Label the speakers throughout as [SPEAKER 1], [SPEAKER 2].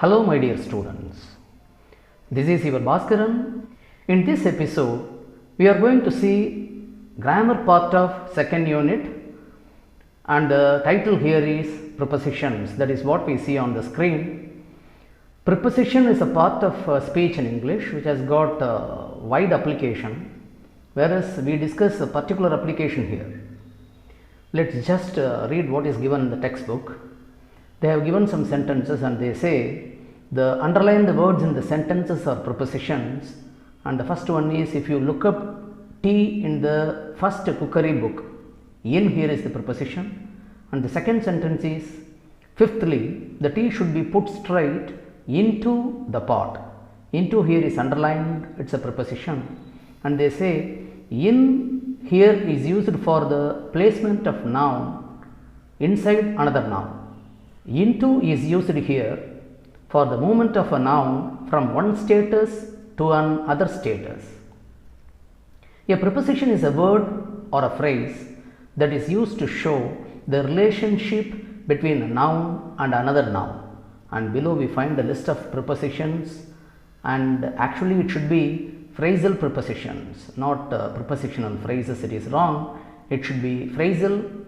[SPEAKER 1] Hello my dear students, this is your Baskaran. In this episode, we are going to see grammar part of second unit, and the title here is prepositions. That is what we see on the screen. Preposition is a part of speech in English which has got wide application, whereas we discuss a particular application here. Let's just read what is given in the textbook. They have given some sentences and they say the underlined words in the sentences are prepositions, and the first one is, if you look up tea in the first cookery book, in here is the preposition, and the second sentence is, fifthly, the tea should be put straight into the pot. Into here is underlined, it's a preposition, and they say in here is used for the placement of noun inside another noun. Into is used here for the movement of a noun from one status to another status. A preposition is a word or a phrase that is used to show the relationship between a noun and another noun. And below we find a list of prepositions, and actually it should be phrasal prepositions, not prepositional phrases. It is wrong. It should be phrasal.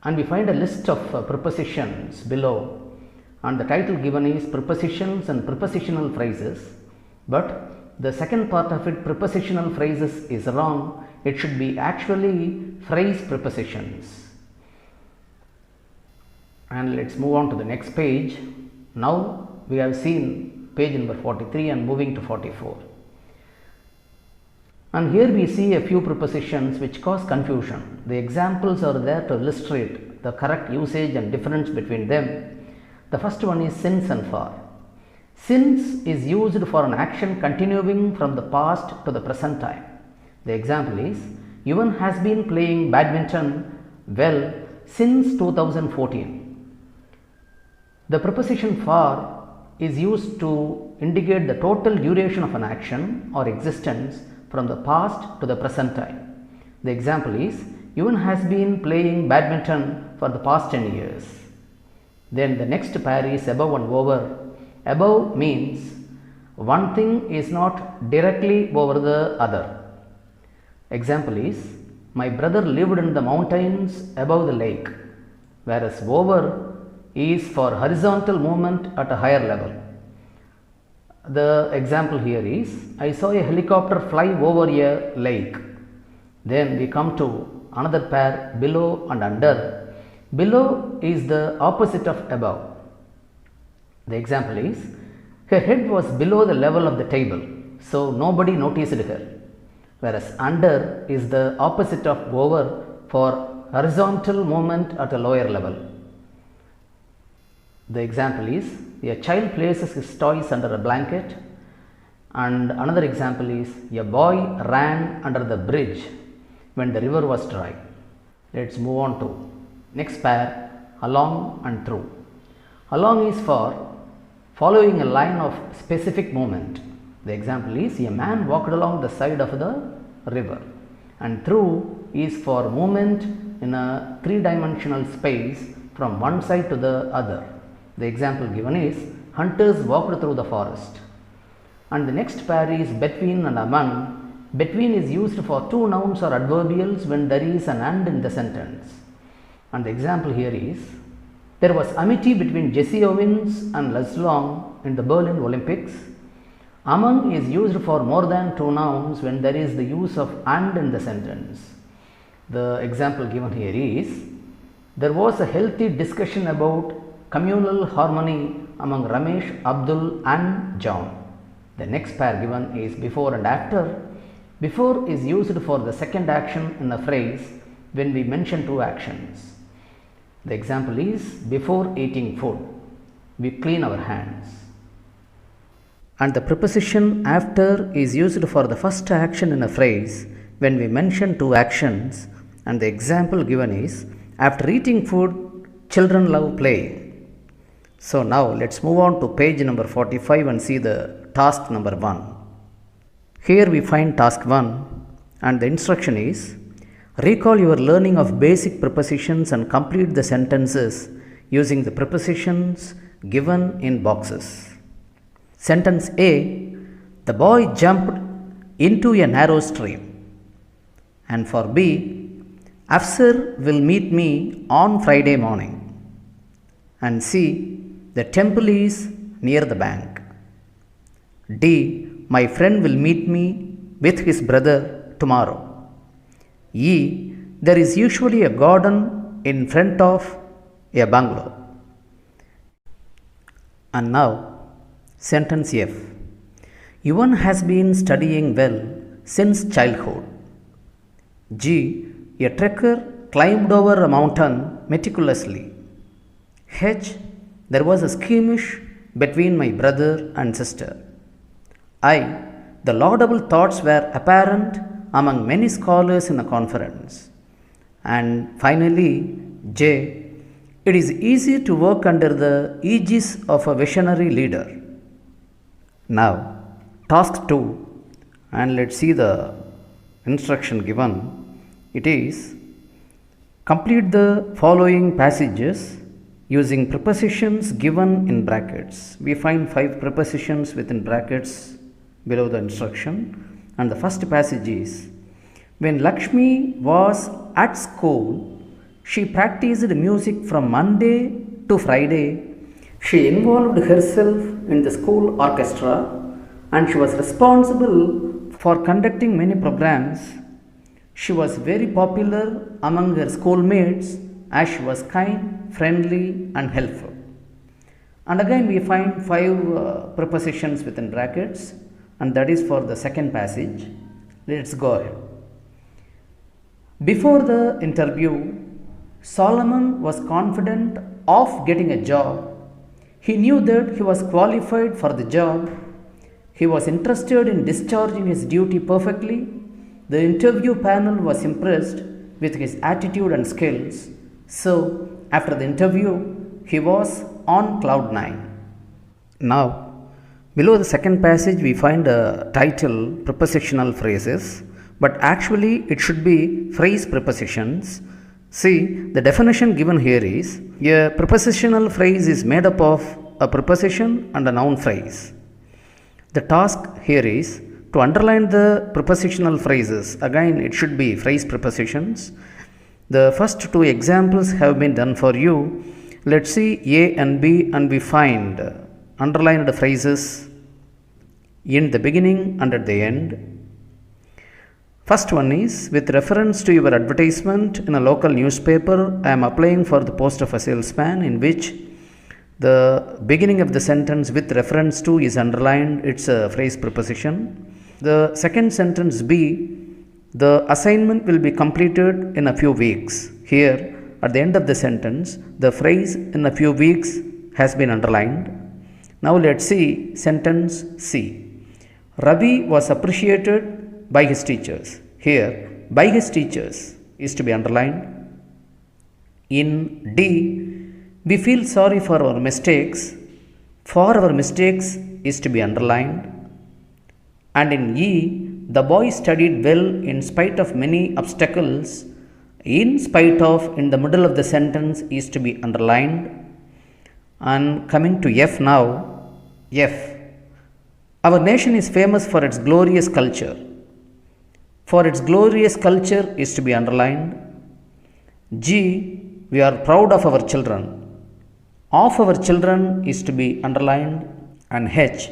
[SPEAKER 1] And we find a list of prepositions below, and the title given is prepositions and prepositional phrases, but the second part of it, prepositional phrases, is wrong. It should be actually phrase prepositions. And let's move on to the next page. Now we have seen page number 43 and moving to 44. And here we see a few prepositions which cause confusion. The examples are there to illustrate the correct usage and difference between them. The first one is since and for. Since is used for an action continuing from the past to the present time. The example is, Yuvan has been playing badminton well since 2014. The preposition for is used to indicate the total duration of an action or existence from the past to the present time. The example is, Yuvan has been playing badminton for the past 10 years. Then the next pair is above and over. Above means one thing is not directly over the other. Example is, my brother lived in the mountains above the lake, whereas over is for horizontal movement at a higher level. The example here is, I saw a helicopter fly over a lake. Then we come to another pair, below and under. Below is the opposite of above. The example is, her head was below the level of the table, so nobody noticed her. Whereas under is the opposite of over for horizontal movement at a lower level. The example is, a child places his toys under a blanket, and another example is, a boy ran under the bridge when the river was dry. Let's move on to next pair, along and through. Along is for following a line of specific movement. The example is, a man walked along the side of the river, and through is for movement in a three-dimensional space from one side to the other. The example given is, hunters walked through the forest. And the next pair is between and among. Between is used for two nouns or adverbials when there is an and in the sentence. And the example here is, there was amity between Jesse Owens and Les Long in the Berlin Olympics. Among is used for more than two nouns when there is the use of and in the sentence. The example given here is, there was a healthy discussion about communal harmony among Ramesh, Abdul and John. The next pair given is before and after. Before is used for the second action in a phrase when we mention two actions. The example is, before eating food, we clean our hands. And the preposition after is used for the first action in a phrase when we mention two actions, and the example given is, after eating food, children love playing. So now let's move on to page number 45 and see the task number 1. Here we find task 1, and the instruction is, recall your learning of basic prepositions and complete the sentences using the prepositions given in boxes. Sentence A, the boy jumped into a narrow stream. And for B, Afsar will meet me on Friday morning. And C, the temple is near the bank. D, my friend will meet me with his brother tomorrow. E, there is usually a garden in front of a bungalow. And now, sentence F. Yuvan has been studying well since childhood. G, a trekker climbed over a mountain meticulously. H, there was a skirmish between my brother and sister. I, the laudable thoughts were apparent among many scholars in a conference. And finally, J, it is easy to work under the aegis of a visionary leader. Now, task 2, and let's see the instruction given. It is complete the following passages using prepositions given in brackets. We find 5 prepositions within brackets below the instruction. And the first passage is, when Lakshmi was at school, she practiced music from Monday to Friday. She involved herself in the school orchestra and she was responsible for conducting many programs. She was very popular among her schoolmates as she was kind, friendly, and helpful. And again, we find 5 prepositions within brackets, and that is for the second passage. Let's go ahead. Before the interview, Solomon was confident of getting a job. He knew that he was qualified for the job. He was interested in discharging his duty perfectly. The interview panel was impressed with his attitude and skills. So, after the interview, he was on cloud 9. Now, below the second passage, we find a title prepositional phrases, but actually it should be phrase prepositions. See, the definition given here is, a prepositional phrase is made up of a preposition and a noun phrase. The task here is to underline the prepositional phrases. Again, it should be phrase prepositions. The first 2 examples have been done for you. Let's see A and B, and we find underlined phrases in the beginning and at the end. First one is, with reference to your advertisement in a local newspaper, I am applying for the post of a salesman, in which the beginning of the sentence with reference to is underlined. It's a phrase preposition. The second sentence B, the assignment will be completed in a few weeks. Here, at the end of the sentence, the phrase in a few weeks has been underlined. Now let's see sentence C. Ravi was appreciated by his teachers. Here, by his teachers is to be underlined. In D, we feel sorry for our mistakes. For our mistakes is to be underlined. And in E, the boy studied well in spite of many obstacles. In spite of in the middle of the sentence is to be underlined. And coming to F now, F. Our nation is famous for its glorious culture. For its glorious culture is to be underlined. G, we are proud of our children. Of our children is to be underlined. And H,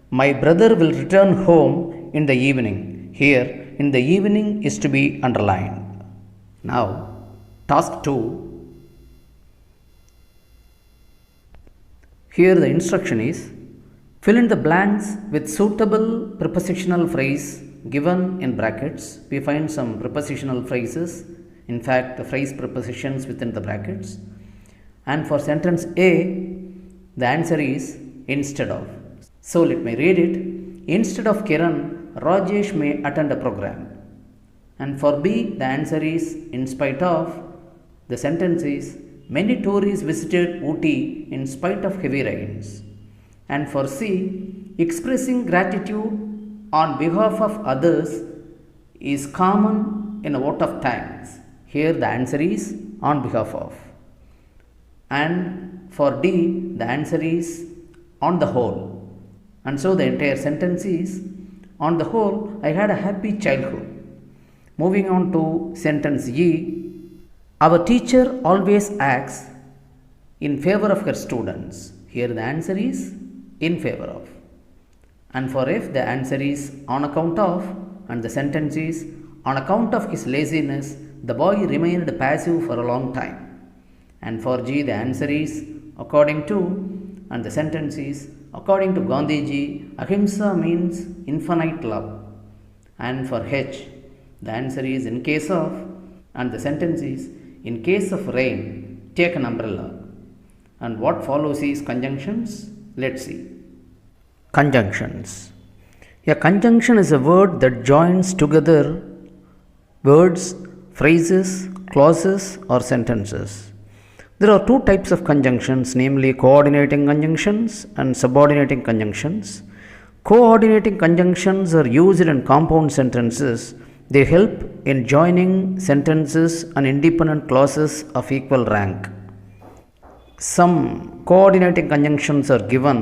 [SPEAKER 1] my brother will return home in the evening. Here, in the evening is to be underlined. Now, task 2. Here the instruction is, fill in the blanks with suitable prepositional phrase given in brackets. We find some prepositional phrases, in fact the phrase prepositions within the brackets. And for sentence A, the answer is instead of. So let me read it. Instead of Kiran, Rajesh may attend a program. And for B, the answer is in spite of. The sentence is, many tourists visited Ooty in spite of heavy rains. And for C, expressing gratitude on behalf of others is common in a vote of thanks. Here the answer is on behalf of. And for D, the answer is on the whole. And so the entire sentence is, on the whole, I had a happy childhood. Moving on to sentence E, our teacher always acts in favor of her students. Here the answer is in favor of. And for F, the answer is on account of, and the sentence is, on account of his laziness, the boy remained passive for a long time. And for G, the answer is according to, and the sentence is, according to Gandhiji, ahimsa means infinite love. And for H, the answer is in case of, and the sentence is, in case of rain, take an umbrella. And what follows is conjunctions. Let's see. Conjunctions. A conjunction is a word that joins together words, phrases, clauses, or sentences. There are two types of conjunctions, namely coordinating conjunctions and subordinating conjunctions. Coordinating conjunctions are used in compound sentences. They help in joining sentences and independent clauses of equal rank. Some coordinating conjunctions are given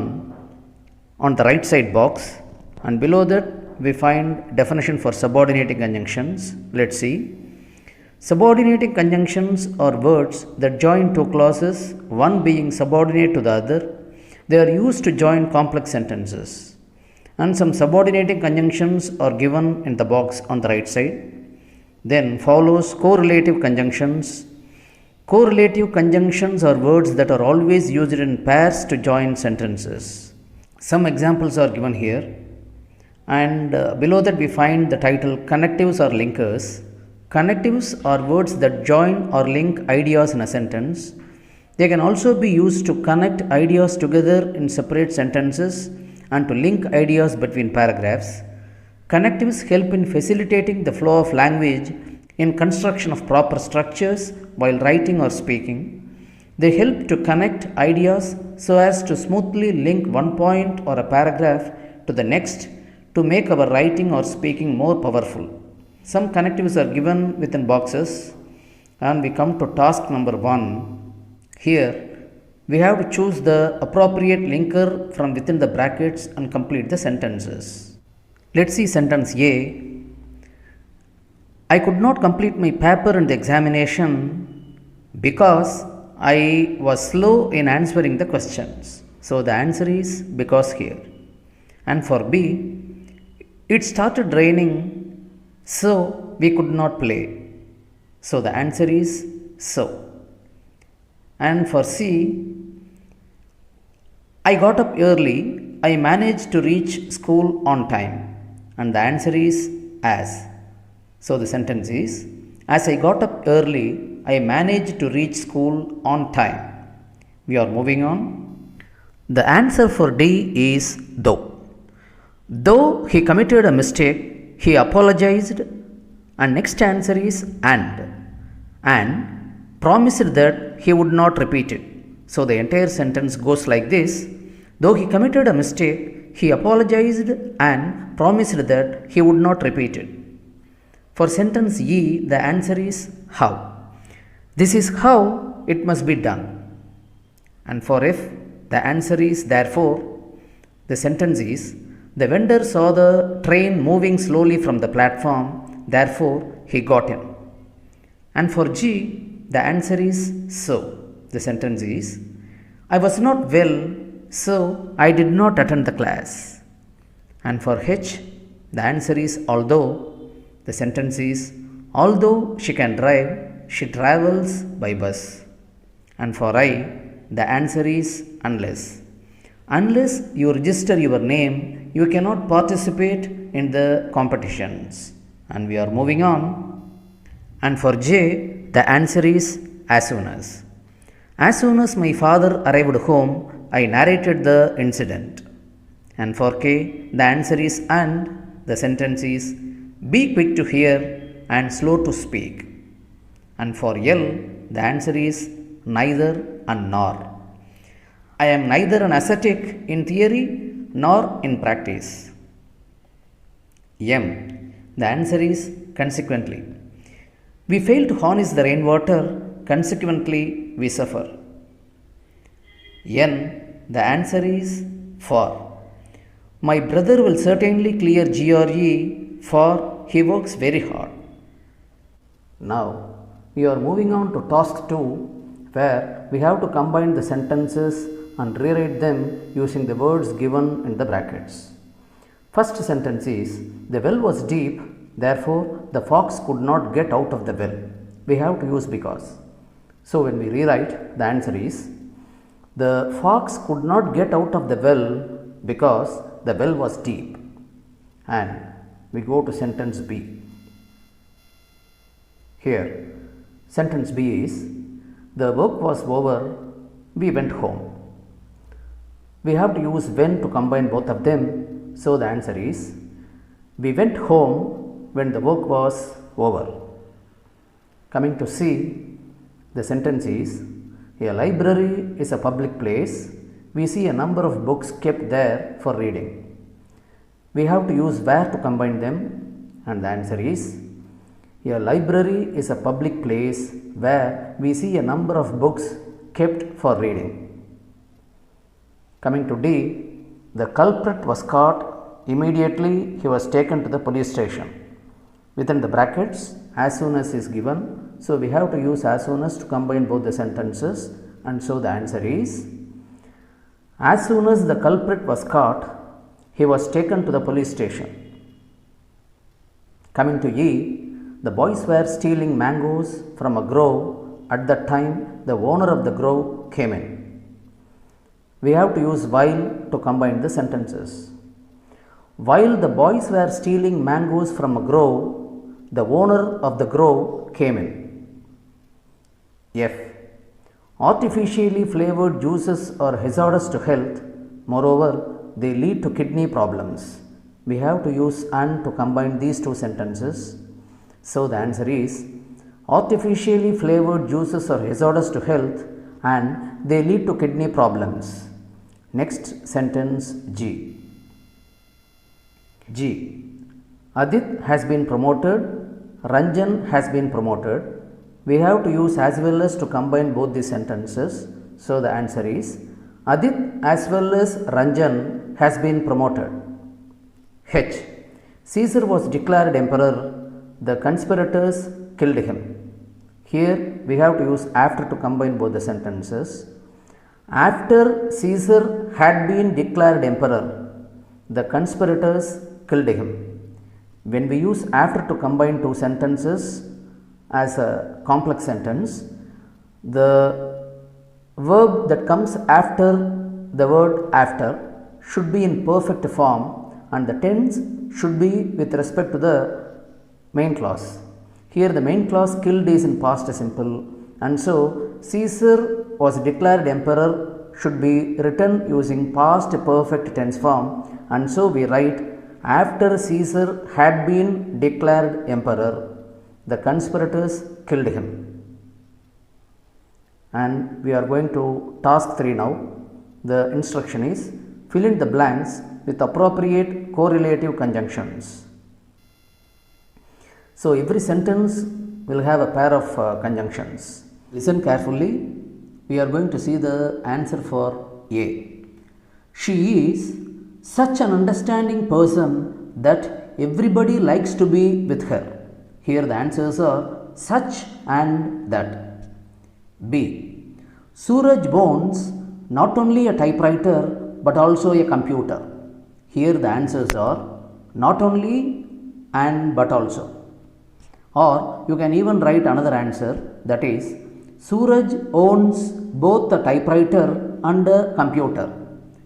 [SPEAKER 1] on the right side box, and below that we find definition for subordinating conjunctions. Let's see. Subordinating conjunctions are words that join two clauses, one being subordinate to the other. They are used to join complex sentences. And some subordinating conjunctions are given in the box on the right side. Then follows correlative conjunctions. Correlative conjunctions are words that are always used in pairs to join sentences. Some examples are given here. And below that we find the title connectives or linkers. Connectives are words that join or link ideas in a sentence. They can also be used to connect ideas together in separate sentences and to link ideas between paragraphs. Connectives help in facilitating the flow of language in construction of proper structures while writing or speaking. They help to connect ideas so as to smoothly link one point or a paragraph to the next to make our writing or speaking more powerful. Some connectives are given within boxes, and we come to task number 1. Here we have to choose the appropriate linker from within the brackets and complete the sentences. Let's see sentence A. I could not complete my paper in the examination because I was slow in answering the questions. So the answer is because here. And for B, it started raining, so we could not play. So the answer is so. And for C, I got up early, I managed to reach school on time. And the answer is as. So the sentence is, as I got up early, I managed to reach school on time. We are moving on. The answer for D is though. Though he committed a mistake, he apologized, and next answer is and promised that he would not repeat it. So the entire sentence goes like this. Though he committed a mistake, he apologized and promised that he would not repeat it. For sentence E, the answer is how. This is how it must be done. And for F, the answer is therefore. The sentence is, the vendor saw the train moving slowly from the platform, therefore he got in. And for G, the answer is so. The sentence is, I was not well, so I did not attend the class. And for H, the answer is although. The sentence is, although she can drive, she travels by bus. And for I, the answer is unless. Unless you register your name, you cannot participate in the competitions. And we are moving on. And for J, the answer is as soon as. As soon as my father arrived home, I narrated the incident. And for K, the answer is and. The sentence is, be quick to hear and slow to speak. And for L, the answer is neither and nor. I am neither an ascetic in theory nor in practice. M, the answer is consequently. We fail to harness the rainwater, consequently we suffer. N. The answer is for. My brother will certainly clear GRE for he works very hard. Now we are moving on to task 2, where we have to combine the sentences and rewrite them using the words given in the brackets. First sentence is, the well was deep, therefore the fox could not get out of the well. We have to use because. So when we rewrite, the answer is, the fox could not get out of the well because the well was deep. And we go to sentence B. Here, sentence B is, the work was over, we went home. We have to use when to combine both of them. So the answer is, we went home when the work was over. Coming to C, the sentence is, a library is a public place. We see a number of books kept there for reading. We have to use where to combine them, and the answer is, a library is a public place where we see a number of books kept for reading. Coming to D, the culprit was caught. Immediately he was taken to the police station. Within the brackets, as soon as is given, so we have to use as soon as to combine both the sentences, and so the answer is, as soon as the culprit was caught, he was taken to the police station. Coming to E, the boys were stealing mangoes from a grove. At that time, the owner of the grove came in. We have to use while to combine the sentences. While the boys were stealing mangoes from a grove, the owner of the grove came in. F. Artificially flavored juices are hazardous to health. Moreover, they lead to kidney problems. We have to use and to combine these two sentences. So the answer is, artificially flavored juices are hazardous to health and they lead to kidney problems. Next sentence G. G. Adit has been promoted, Ranjan has been promoted. We have to use as well as to combine both the sentences. So the answer is, Adit as well as Ranjan has been promoted. H. Caesar was declared emperor. The conspirators killed him. Here we have to use after to combine both the sentences. After Caesar had been declared emperor, the conspirators killed him. When we use after to combine two sentences as a complex sentence, the verb that comes after the word after should be in perfect form and the tense should be with respect to the main clause. Here the main clause killed is in past simple, and so Caesar was declared emperor should be written using past perfect tense form, and so we write, after Caesar had been declared emperor, the conspirators killed him. And we are going to task 3 now. The instruction is, fill in the blanks with appropriate correlative conjunctions. So every sentence will have a pair of conjunctions. Listen carefully. We are going to see the answer for A. She is such an understanding person that everybody likes to be with her. Here the answers are such and that. B. Suraj owns not only a typewriter but also a computer. Here the answers are not only and but also. Or you can even write another answer, that is, Suraj owns both a typewriter and a computer.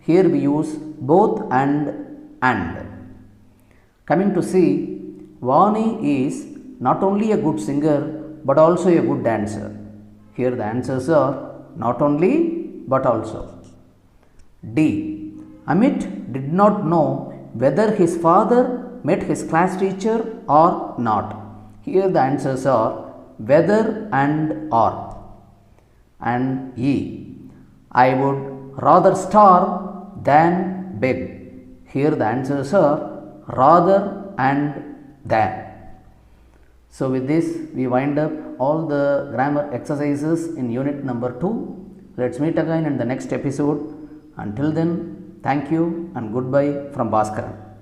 [SPEAKER 1] Here we use both and. Coming to C, Vani is not only a good singer but also a good dancer. Here the answers are not only but also. D. Amit did not know whether his father met his class teacher or not. Here the answers are whether and or. And E. I would rather starve than beg. Here the answers are rather and than. So with this we wind up all the grammar exercises in unit number 2. Let's meet again in the next episode. Until then, thank you and goodbye from Baskaran.